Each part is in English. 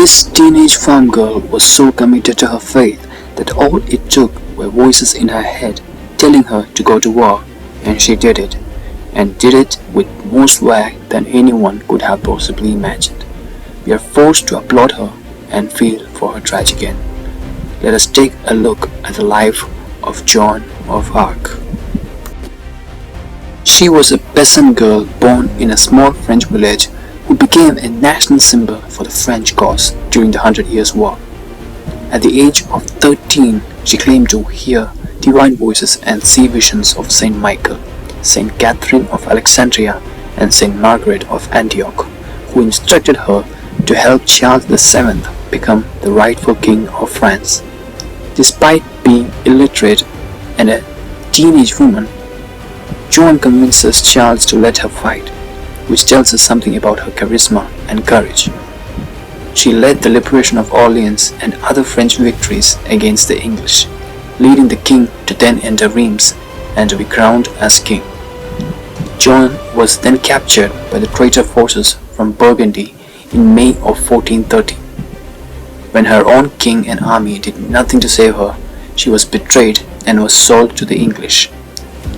This teenage farm girl was so committed to her faith that all it took were voices in her head telling her to go to war, and she did it, and did it with more swag than anyone could have possibly imagined. We are forced to applaud her and feel for her tragic end. Let us take a look at the life of Joan of Arc. She was a peasant girl born in a small French village who became a national symbol for the French cause during the Hundred Years' War. At the age of 13, she claimed to hear divine voices and see visions of Saint Michael, Saint Catherine of Alexandria, and Saint Margaret of Antioch, who instructed her to help Charles VII become the rightful king of France. Despite being illiterate and a teenage woman, Joan convinces Charles to let her fight, which tells us something about her charisma and courage. She led the liberation of Orleans and other French victories against the English, leading the king to then enter Reims and to be crowned as king. Joan was then captured by the traitor forces from Burgundy in May of 1430. When her own king and army did nothing to save her, she was betrayed and was sold to the English,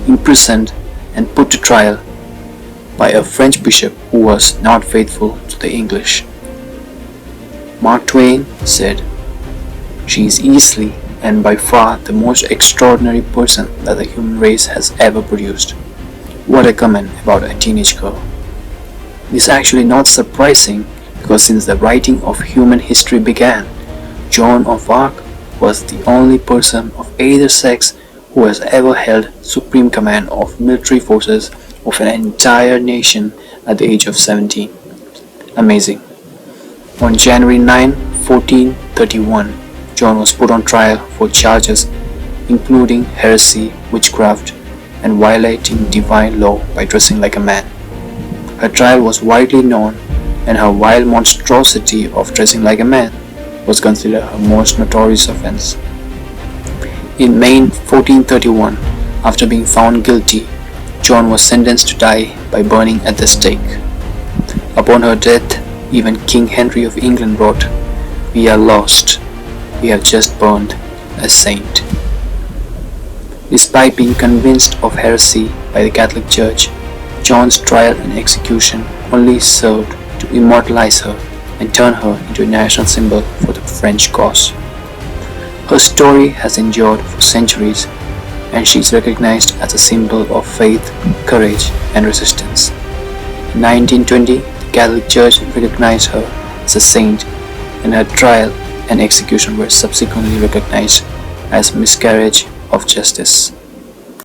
imprisoned and put to trial by a French bishop who was not faithful to the English. Mark Twain said, "She is easily and by far the most extraordinary person that the human race has ever produced." What a comment about a teenage girl. It is actually not surprising because since the writing of human history began, Joan of Arc was the only person of either sex who has ever held supreme command of military forces of an entire nation at the age of 17. Amazing. On January 9, 1431, Joan was put on trial for charges including heresy, witchcraft, and violating divine law by dressing like a man. Her trial was widely known, and her vile monstrosity of dressing like a man was considered her most notorious offense. In May 1431, after being found guilty, Joan was sentenced to die by burning at the stake. Upon her death, even King Henry of England wrote, "We are lost. We have just burned a saint." Despite being convinced of heresy by the Catholic Church, Joan's trial and execution only served to immortalize her and turn her into a national symbol for the French cause. Her story has endured for centuries, and she is recognized as a symbol of faith, courage, and resistance. In 1920, the Catholic Church recognized her as a saint, and her trial and execution were subsequently recognized as miscarriage of justice.